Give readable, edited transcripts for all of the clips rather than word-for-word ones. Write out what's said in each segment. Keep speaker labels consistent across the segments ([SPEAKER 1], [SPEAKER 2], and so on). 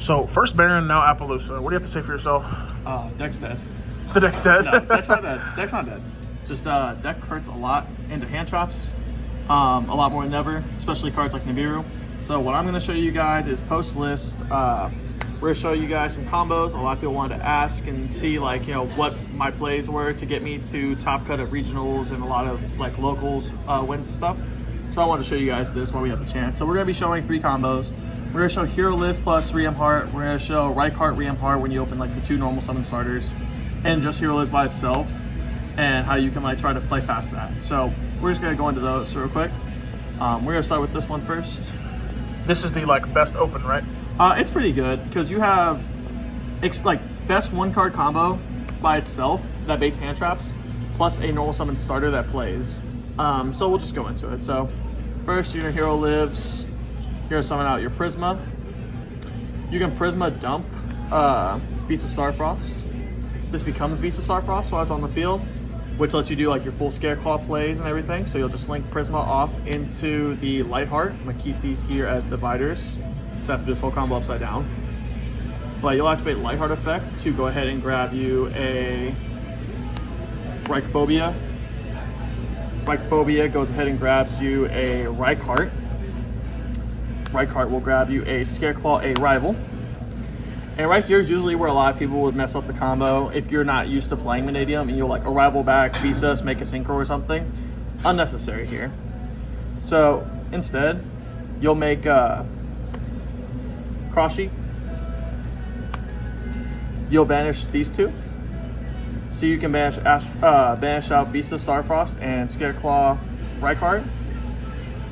[SPEAKER 1] So, first Baron, now Appaloosa. What do you have to say for yourself?
[SPEAKER 2] Deck's dead.
[SPEAKER 1] The deck's dead?
[SPEAKER 2] No, deck's not dead. Deck's not dead. Just deck hurts a lot into hand traps. A lot more than ever, especially cards like Nibiru. So what I'm going to show you guys is post list. We're going to show you guys some combos. A lot of people wanted to ask and see, like, you know, what my plays were to get me to top cut at regionals and a lot of like locals wins and stuff. So I wanted to show you guys this while we have the chance. So we're going to be showing 3 combos. We're going to show Hero Liz plus Riem Heart. We're going to show Rart Riem Heart when you open like the 2 normal summon starters, and just Hero Liz by itself, and how you can like try to play past that. So we're just going to go into those real quick. We're going to start with this one first.
[SPEAKER 1] This is the like best open, right?
[SPEAKER 2] It's pretty good because you have like best 1-card combo by itself that baits hand traps, plus a normal summon starter that plays. So we'll just go into it. So first, your Hero Lives. You're gonna summon out your Prisma. You can Prisma dump Visa Starfrost. This becomes Visa Starfrost while it's on the field, which lets you do like your full Scareclaw plays and everything. So you'll just link Prisma off into the Lightheart. I'm gonna keep these here as dividers, so I have to do this whole combo upside down. But you'll activate Lightheart effect to go ahead and grab you a Reichphobia. Reichphobia goes ahead and grabs you a Reichheart. Reichheart will grab you a Scareclaw, a Rival. And right here is usually where a lot of people would mess up the combo if you're not used to playing Mannadium and you'll like a Rival back, Visas, make a Synchro or something. Unnecessary here. So instead, you'll make Croshy. You'll banish these 2. So you can banish out Visa Starfrost and Scareclaw Reichheart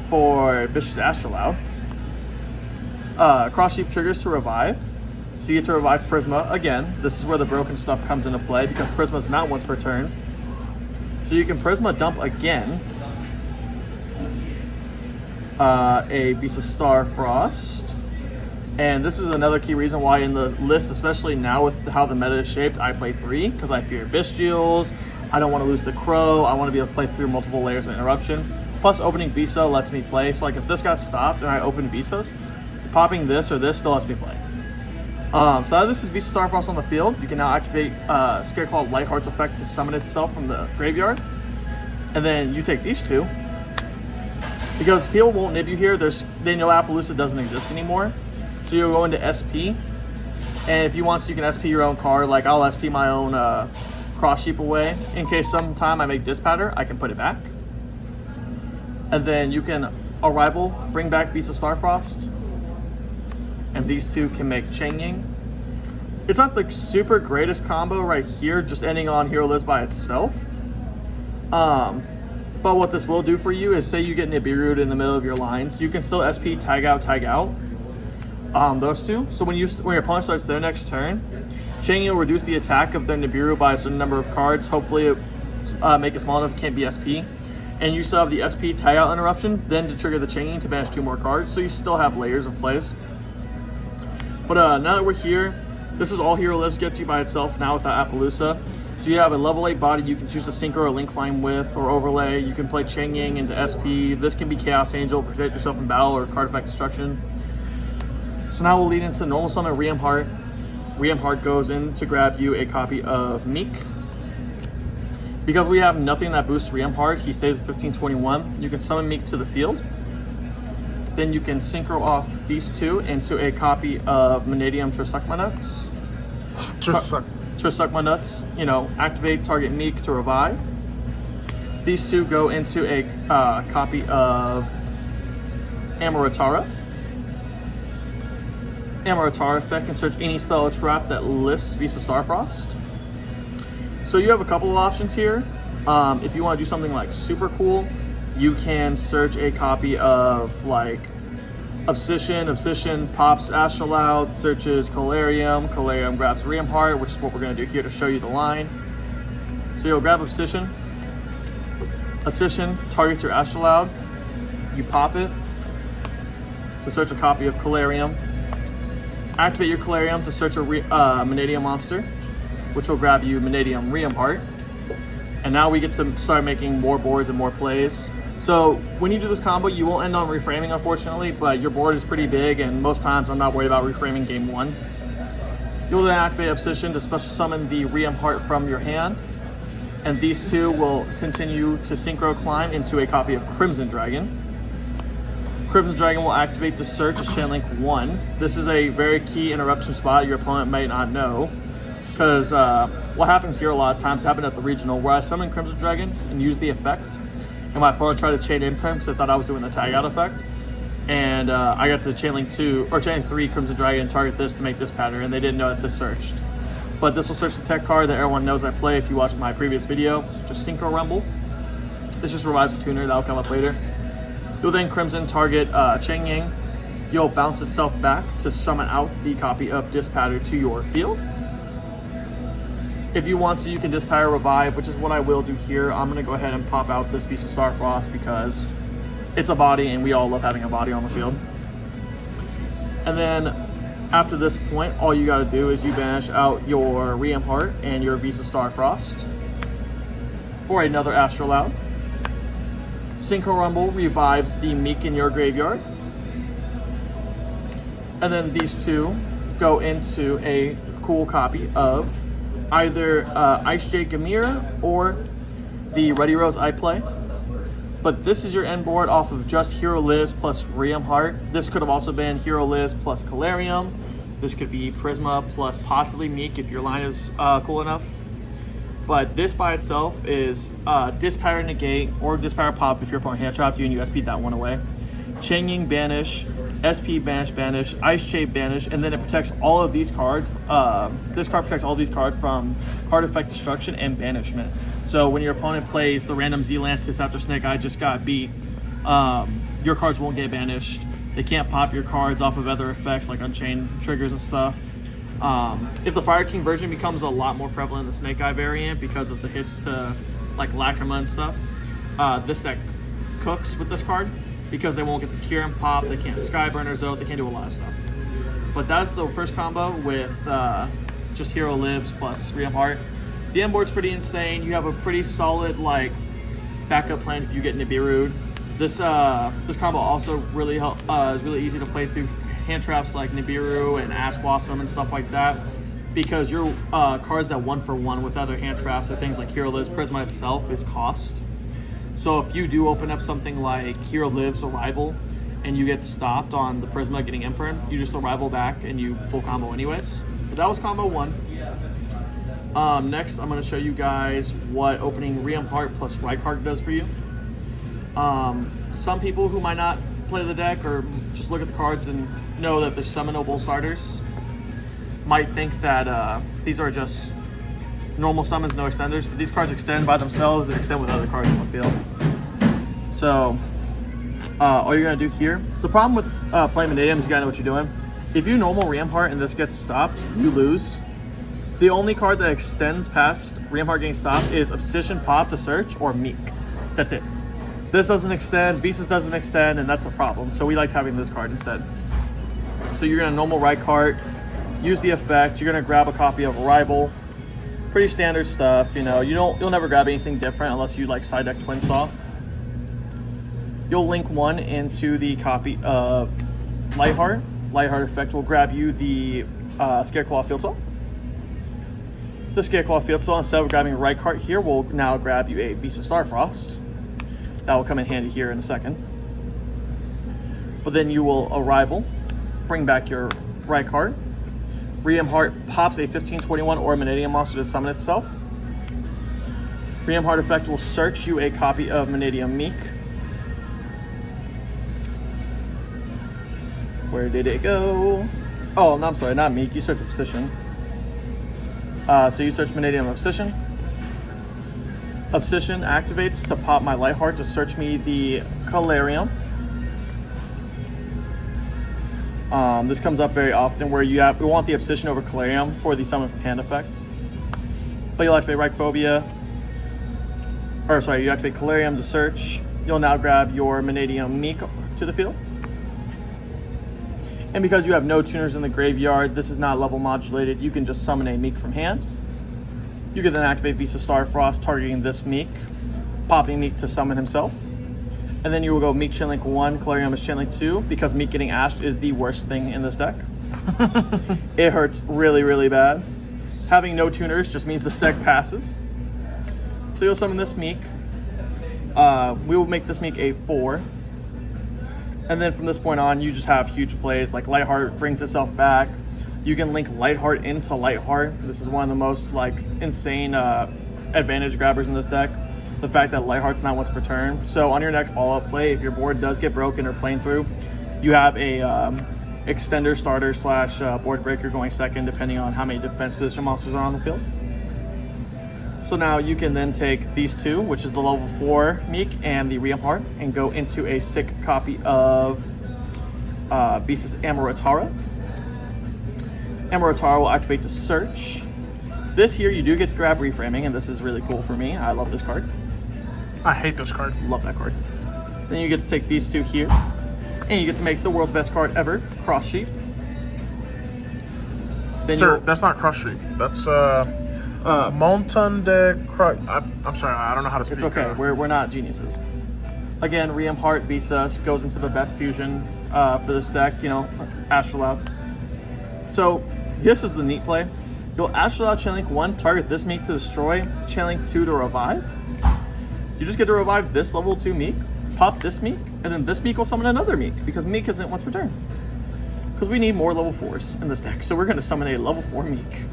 [SPEAKER 2] for Vicious Astrolabe. Cross Sheep triggers to revive. So you get to revive Prisma again. This is where the broken stuff comes into play because Prisma is not once per turn. So you can Prisma dump again a Visa Starfrost. And this is another key reason why in the list, especially now with how the meta is shaped, I play 3 because I fear Bestials. I don't want to lose the Crow. I want to be able to play through multiple layers of interruption. Plus opening Visa lets me play. So like if this got stopped and I open Visas, popping this or this still lets me play. So now this is Visa Starfrost on the field. You can now activate Scareclaw Lightheart's effect to summon itself from the graveyard. And then you take these 2. Because people won't nib you here, they know Appaloosa doesn't exist anymore. So you'll go into SP. And if you want to, you can SP your own card. Like I'll SP my own Cross Sheep away. In case sometime I make Dispatter, I can put it back. And then you can Arrival, bring back Visa Starfrost. And these 2 can make Chang Ying. It's not the super greatest combo right here, just ending on Hero Liz by itself. But what this will do for you is say you get Nibiru'd in the middle of your lines, you can still SP tag out those 2. So when your opponent starts their next turn, Chang Ying will reduce the attack of their Nibiru by a certain number of cards. Hopefully make it small enough it can't be SP. And you still have the SP tag out interruption, then to trigger the Chang Ying to banish 2 more cards. So you still have layers of plays. But now that we're here, this is all Hero Lives gets you by itself now without Appaloosa. So you have a level 8 body you can choose to synchro or link line with or overlay. You can play Chang Ying into SP. This can be Chaos Angel, protect yourself in battle, or card effect destruction. So now we'll lead into normal summon Riem Heart. Riem Heart goes in to grab you a copy of Meek. Because we have nothing that boosts Riem Heart, he stays at 1521. You can summon Meek to the field. Then you can synchro off these 2 into a copy of Mannadium Trisukma Nuts. Trisukma Nuts, you know, activate target Meek to revive. These 2 go into a copy of Amuratara. Amuratara effect can search any spell or trap that lists Visa Starfrost. So you have a couple of options here. If you want to do something like super cool, you can search a copy of like Obsession pops Astrolabe, searches Calarium grabs Riem Heart, which is what we're going to do here to show you the line. So you'll grab Obsession targets your Astrolabe, you pop it to search a copy of Calarium, activate your Calarium to search a Mannadium monster, which will grab you Mannadium Riem Heart. And now we get to start making more boards and more plays. So when you do this combo, you won't end on reframing, unfortunately, but your board is pretty big, and most times I'm not worried about reframing game 1. You'll then activate Obsession to special summon the Riem Heart from your hand, and these two will continue to synchro climb into a copy of Crimson Dragon. Crimson Dragon will activate to search as Chain Link 1. This is a very key interruption spot your opponent might not know, because what happens here a lot of times happened at the regional, where I summon Crimson Dragon and use the effect, and my opponent tried to chain imprint because they thought I was doing the tag out effect, and I got to Chain Link 2 or Chain Link 3 Crimson Dragon and target this to make this pattern, and they didn't know that this searched. But this will search the tech card that everyone knows I play if you watched my previous video. It's just Synchro Rumble. This just revives the tuner, that'll come up later. You'll then Crimson target Cheng Yang. You'll bounce itself back to summon out the copy of Dispatter to your field. If you want to, you can Dispatter Revive, which is what I will do here. I'm going to go ahead and pop out this Visa Starfrost because it's a body and we all love having a body on the field. And then after this point, all you got to do is you banish out your Riem Heart and your Visa Starfrost for another Astrolabe. Synchro Rumble revives the Meek in your graveyard. And then these two go into a cool copy of either Ice Jade Gamir or the Ready Rose I play. But this is your end board off of just Hero Lives plus Riem Heart. This could have also been Hero Lives plus Calarium. This could be Prisma plus possibly Meek if your line is cool enough. But this by itself is Dispatter Negate or Dispatter Pop if your opponent hand trapped you and you SP'd that one away. Cheng Ying Banish, SP Banish, Ice Shade Banish, and then it protects all of these cards. This card protects all these cards from card effect destruction and banishment. So when your opponent plays the random Zealantis after Snake Eye just got beat, your cards won't get banished. They can't pop your cards off of other effects like Unchained triggers and stuff. If the Fire King version becomes a lot more prevalent in the Snake Eye variant because of the hits to like Lacrima and stuff, this deck cooks with this card because they won't get the Cure and Pop, they can't Skyburners out, they can't do a lot of stuff. But that's the first combo with just Hero Lives plus Riem Heart. The end board's pretty insane. You have a pretty solid like backup plan if you get Nibiru. This combo also really is really easy to play through hand traps like Nibiru and Ash Blossom and stuff like that, because your cards that 1-for-1 with other hand traps or things like Hero Lives, Prisma itself is cost. So if you do open up something like Hero Lives Arrival and you get stopped on the Prisma getting Imprint, you just Arrival back and you full combo anyways. But that was combo 1. Next, I'm going to show you guys what opening Riem Heart plus Rykard does for you. Some people who might not play the deck or just look at the cards and know that they're summonable starters might think that these are just normal summons, no extenders, but these cards extend by themselves and extend with other cards on the field. So all you're going to do here, the problem with playing Mannadium is you got to know what you're doing. If you normal Riem Heart and this gets stopped, you lose. The only card that extends past Riem Heart getting stopped is Obsession Pop to search or Meek. That's it. This doesn't extend, Visas doesn't extend, and that's a problem. So we like having this card instead. So you're going to normal Rykard, use the effect, you're going to grab a copy of Arrival. Pretty standard stuff, you know. You'll never grab anything different unless you like side deck Twin Saw. You'll link one into the copy of Lightheart. Lightheart effect will grab you the Scareclaw Field Spell. The Scareclaw Field Spell, instead of grabbing Rykard here, will now grab you a Visa Starfrost. That will come in handy here in a second. But then you will Arrival, bring back your Rykard. Riem Heart pops a 1521 or Mannadium monster to summon itself. Riem Heart effect will search you a copy of Mannadium Meek. Where did it go? Oh, no, I'm sorry, not Meek. You search Obsession. So you search Mannadium Obsession. Obsession activates to pop my Lightheart to search me the Calarium. This comes up very often where we want the Obsession over Calarium for the summon from hand effect. But you'll activate Ryphobia, or sorry, you activate Calarium to search. You'll now grab your Mannadium Meek to the field. And because you have no tuners in the graveyard, this is not level modulated, you can just summon a Meek from hand. You can then activate Visa Starfrost, targeting this Meek, popping Meek to summon himself. And then you will go Meek Chainlink 1, Calarium Chainlink 2, because Meek getting ashed is the worst thing in this deck. It hurts really, really bad. Having no tuners just means this deck passes. So you'll summon this Meek. We will make this Meek a 4. And then from this point on, you just have huge plays, like Lightheart brings itself back. You can link Lightheart into Lightheart. This is one of the most like insane advantage grabbers in this deck. The fact that Lightheart's not once per turn. So on your next follow-up play, if your board does get broken or playing through, you have a extender starter slash board breaker going second, depending on how many defense position monsters are on the field. So now you can then take these two, which is the level 4 Meek and the Rart, and go into a sick copy of Visas Amuratara. Amuratara will activate to search. This here, you do get to grab Reframing, and this is really cool for me. I love this card.
[SPEAKER 1] I hate this card.
[SPEAKER 2] Love that card. Then you get to take these two here, and you get to make the world's best card ever, Cross Sheep. Then
[SPEAKER 1] Sir, that's not Cross Street. That's Monton de Cross. I'm sorry, I don't know how to speak.
[SPEAKER 2] It's okay. We're not geniuses. Again, Rart Visas goes into the best fusion for this deck. You know, Astrolabe. So this is the neat play. You'll Astrolabe Chainlink 1, target this Meek to destroy, Chainlink 2 to revive. You just get to revive this level 2 Meek, pop this Meek, and then this Meek will summon another Meek, because Meek isn't once per turn. Because we need more level 4s in this deck, so we're going to summon a level 4 Meek.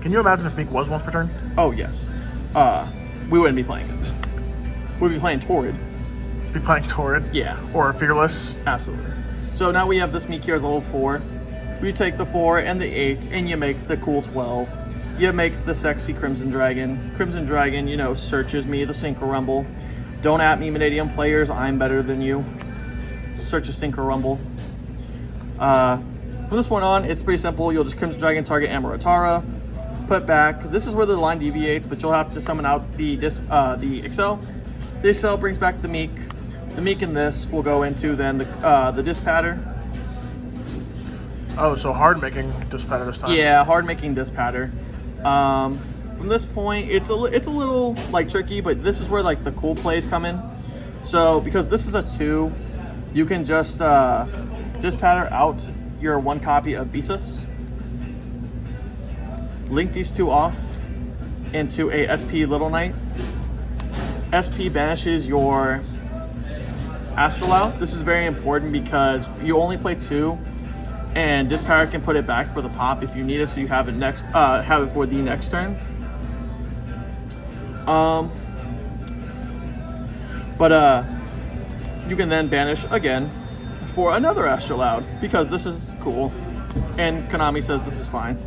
[SPEAKER 1] Can you imagine if Meek was once per turn?
[SPEAKER 2] Oh, yes. We wouldn't be playing it. We'd be playing Torrid.
[SPEAKER 1] Be playing Torrid?
[SPEAKER 2] Yeah.
[SPEAKER 1] Or Fearless?
[SPEAKER 2] Absolutely. So now we have this Meek here as level 4. We take the 4 and the 8, and you make the cool 12. You make the sexy Crimson Dragon. Crimson Dragon, you know, searches me, the Synchro Rumble. Don't at me, Mannadium players, I'm better than you. Search a Synchro Rumble. From this point on, it's pretty simple. You'll just Crimson Dragon target Amuratara, put back. This is where the line deviates, but you'll have to summon out the Excel. The Excel brings back the Meek. The Meek in this will go into then the Dispatter.
[SPEAKER 1] Oh, so hard making Dispatter this time.
[SPEAKER 2] Yeah, hard making Dispatter. From this point, it's a little like tricky, but this is where like the cool plays come in. So because this is a 2, you can just Dispatter out your 1 copy of Visas, link these 2 off into a SP Little Knight. SP banishes your Astrolabe. This is very important because you only play 2. And Dispatter can put it back for the pop if you need it, so you have it next, have it for the next turn. You can then banish again for another Astrolabe because this is cool, and Konami says this is fine.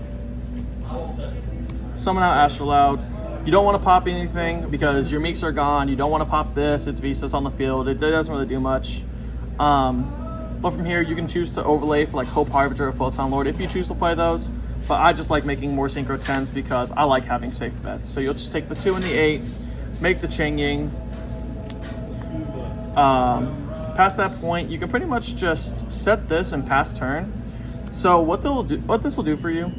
[SPEAKER 2] Summon out Astrolabe. You don't want to pop anything because your Meeks are gone. You don't want to pop this. It's Visas on the field. It doesn't really do much. But from here, you can choose to overlay for like Hope Harbinger or Photon Lord if you choose to play those. But I just like making more Synchro 10s because I like having safe bets. So you'll just take the 2 and the 8, make the Chang Ying. Past that point, you can pretty much just set this and pass turn. So what this will do for you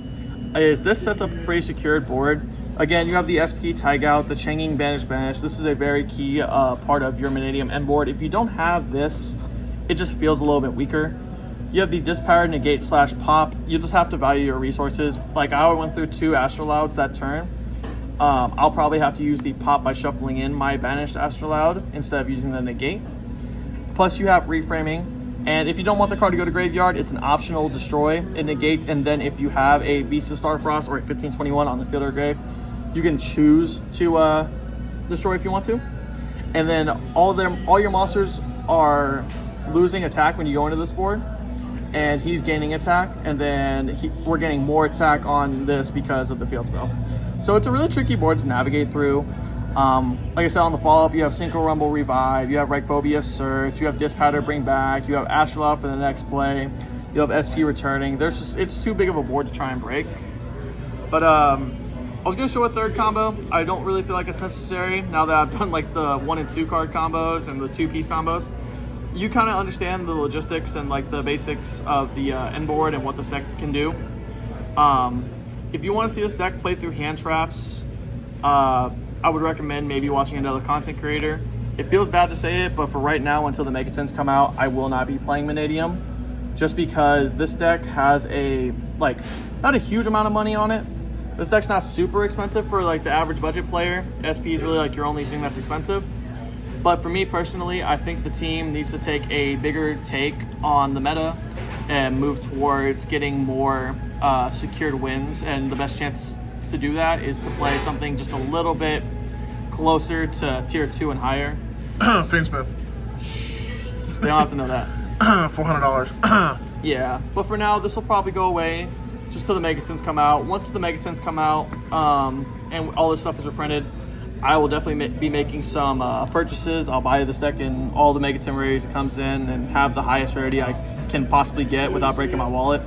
[SPEAKER 2] is this sets up a pretty secured board. Again, you have the SP Tag Out, the Chang Ying Banish. This is a very key part of your Mannadium end board. If you don't have this, it just feels a little bit weaker. You have the Dispower, Negate / Pop. You just have to value your resources. Like I went through 2 Astrolabes that turn. I'll probably have to use the Pop by shuffling in my banished Astrolabe instead of using the Negate. Plus you have Reframing. And if you don't want the card to go to graveyard, it's an optional destroy. It negates, and then if you have a Visa Starfrost or a 1521 on the field or grave, you can choose to destroy if you want to. And then all your monsters are losing attack when you go into this board, and he's gaining attack, and then we're getting more attack on this because of the field spell. So it's a really tricky board to navigate through. Like I said, on the follow-up, you have Synchro Rumble Revive, you have Reichphobia Search, you have Dispatter Bring Back, you have Astrolabe for the next play, you have SP returning. It's too big of a board to try and break. But I was gonna show a 3rd combo. I don't really feel like it's necessary now that I've done like the 1 and 2 card combos and the 2-piece combos. You kind of understand the logistics and like the basics of the end board and what this deck can do. If you want to see this deck play through hand traps, I would recommend maybe watching another content creator. It feels bad to say it, but for right now, until the Megatons come out, I will not be playing Mannadium, just because this deck has a, like, not a huge amount of money on it. This deck's not super expensive for like the average budget player. SP is really like your only thing that's expensive. But for me personally, I think the team needs to take a bigger take on the meta and move towards getting more secured wins. And the best chance to do that is to play something just a little bit closer to tier 2 and higher.
[SPEAKER 1] Fiendsmith.
[SPEAKER 2] They don't have to know that.
[SPEAKER 1] $400.
[SPEAKER 2] Yeah, but for now, this will probably go away just till the Megatons come out. Once the Megatons come out and all this stuff is reprinted, I will definitely be making some purchases. I'll buy this deck in all the Megaton rarities it comes in and have the highest rarity I can possibly get without breaking my wallet.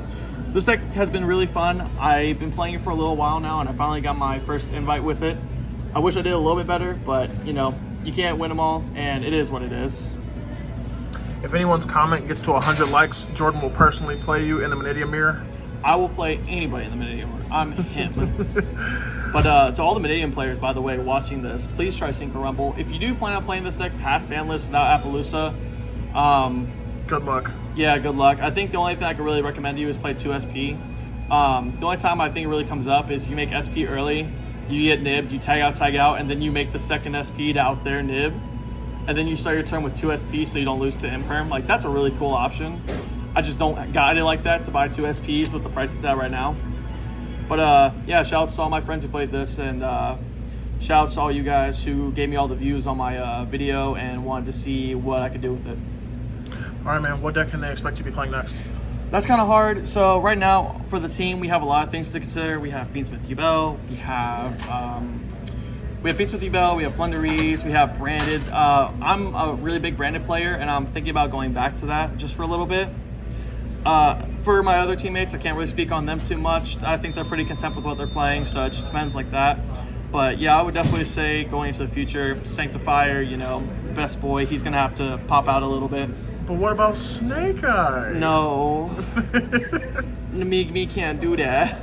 [SPEAKER 2] This deck has been really fun. I've been playing it for a little while now, and I finally got my first invite with it. I wish I did a little bit better, but you know, you can't win them all, and it is what it is.
[SPEAKER 1] If anyone's comment gets to 100 likes, Jordan will personally play you in the Mannadium mirror.
[SPEAKER 2] I will play anybody in the Mannadium. I'm him. But to all the Mannadium players, by the way, watching this, please try Synchro Rumble. If you do plan on playing this deck past ban list without Appaloosa,
[SPEAKER 1] good luck.
[SPEAKER 2] Yeah, good luck. I think the only thing I can really recommend to you is play 2 SP. The only time I think it really comes up is you make SP early, you get nibbed, you tag out, and then you make the second SP to out there nib. And then you start your turn with 2 SP so you don't lose to Imperm. Like, that's a really cool option. I just don't guide it like that to buy 2 SPs with the price it's at right now. But yeah, shout outs to all my friends who played this, and shout outs to all you guys who gave me all the views on my video and wanted to see what I could do with it.
[SPEAKER 1] All right, man, what deck can they expect you to be playing next?
[SPEAKER 2] That's kind of hard. So right now for the team, we have a lot of things to consider. We have Fiendsmith Yubel, we have Fiendsmith Yubel, we have Flunderies, we have Branded. I'm a really big Branded player, and I'm thinking about going back to that just for a little bit. For my other teammates, I can't really speak on them too much. I think they're pretty content with what they're playing, so it just depends like that. But yeah, I would definitely say going into the future, Sanctifier, you know, best boy, he's gonna have to pop out a little bit.
[SPEAKER 1] But what about Snake Eye?
[SPEAKER 2] No, me can't do that.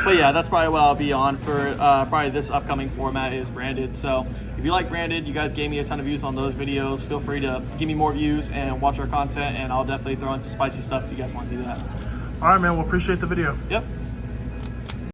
[SPEAKER 2] But yeah, that's probably what I'll be on for probably this upcoming format is Branded. So if you like Branded, you guys gave me a ton of views on those videos. Feel free to give me more views and watch our content, and I'll definitely throw in some spicy stuff if you guys want to see that.
[SPEAKER 1] All right, man. Well, appreciate the video.
[SPEAKER 2] Yep.